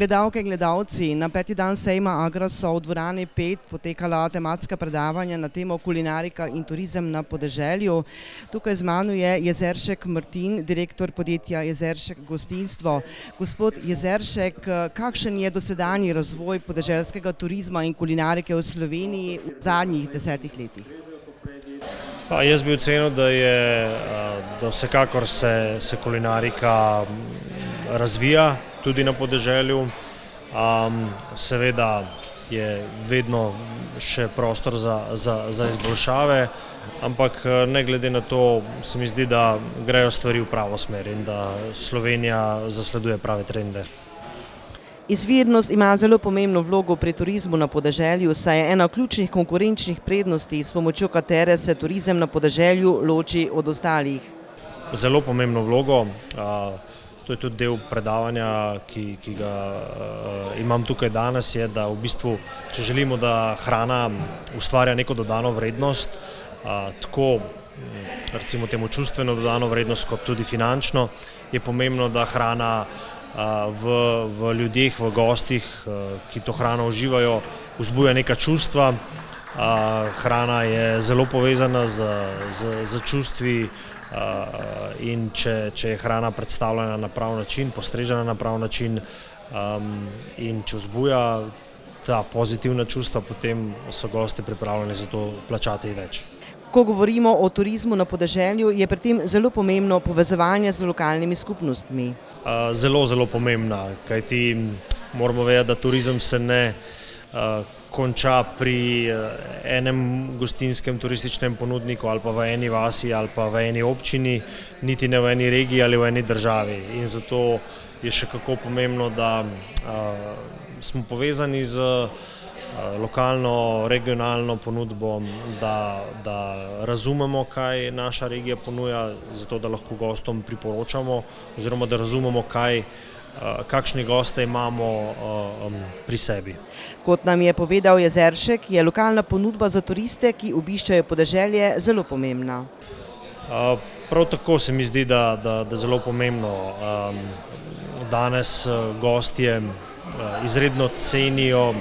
Gledalke in gledalci, na 5. dan sejma Agra so v dvorani 5 potekala tematska predavanja na temo kulinarika in turizem na podeželju. Tukaj z mano je Jezeršek Martin, direktor podjetja Jezeršek gostinstvo. Gospod Jezeršek, kakšen je dosedanji razvoj podeželskega turizma in kulinarike v Sloveniji v zadnjih 10 letih? Jaz bi ocenil, da vsekakor se kulinarika razvija tudi na podeželju. Seveda je vedno še prostor za izboljšave, ampak ne glede na to se mi zdi, da grejo stvari v pravo smer in da Slovenija zasleduje prave trende. Izvirnost ima zelo pomembno vlogo pri turizmu na podeželju, saj je ena ključnih konkurenčnih prednosti, s pomočjo katere se turizem na podeželju loči od ostalih. Zelo pomembno vlogo. To je tudi del predavanja, ki ga imam tukaj danes, je, da v bistvu, če želimo, da hrana ustvarja neko dodano vrednost, tako recimo temu čustveno dodano vrednost, kot tudi finančno, je pomembno, da hrana v ljudeh, v gostih, ki to hrano uživajo, vzbuja neka čustva. Hrana je zelo povezana z čustvi, in če je hrana predstavljena na prav način, postrežena na prav način in če vzbuja ta pozitivna čustva, potem so gosti pripravljeni za to plačati več. Ko govorimo o turizmu na podeželju, je pri tem zelo pomembno povezovanje z lokalnimi skupnostmi. Zelo, zelo pomembna, kajti moramo vedeti, da turizem se ne konča pri enem gostinskem turističnem ponudniku ali pa v eni vasi ali pa v eni občini, niti ne v eni regiji ali v eni državi. In zato je še kako pomembno, da smo povezani z lokalno, regionalno ponudbo, da razumemo, kaj naša regija ponuja, zato da lahko gostom priporočamo oziroma da razumemo, kakšne goste imamo pri sebi. Kot nam je povedal Jezeršek, je lokalna ponudba za turiste, ki obiščajo podeželje, zelo pomembna. Prav tako se mi zdi, da zelo pomembno. Danes gostje izredno cenijo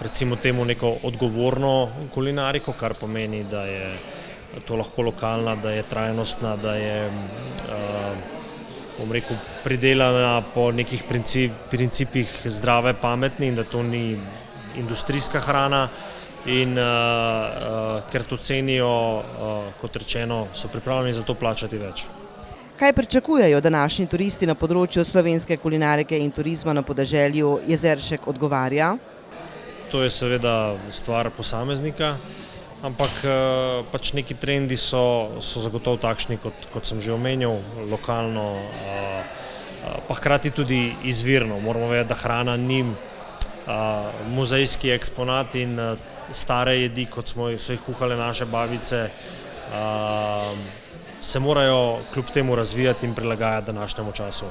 recimo temu neko odgovorno kulinariko, kar pomeni, da je to lahko lokalna, da je trajnostna, da je pridelana po nekih principih zdrave, pametni in da to ni industrijska hrana in ker to cenijo, kot rečeno, so pripravljeni za to plačati več. Kaj pričakujejo današnji turisti na področju slovenske kulinarike in turizma na podeželju, Jezeršek odgovarja? To je seveda stvar posameznika, ampak pač neki trendi so zagotovo takšni, kot sem že omenil, lokalno, pa hkrati tudi izvirno. Moramo vedeti, da hrana ni muzejski eksponat in stare jedi, kot so jih kuhale naše babice, se morajo kljub temu razvijati in prilagajati današnjemu času.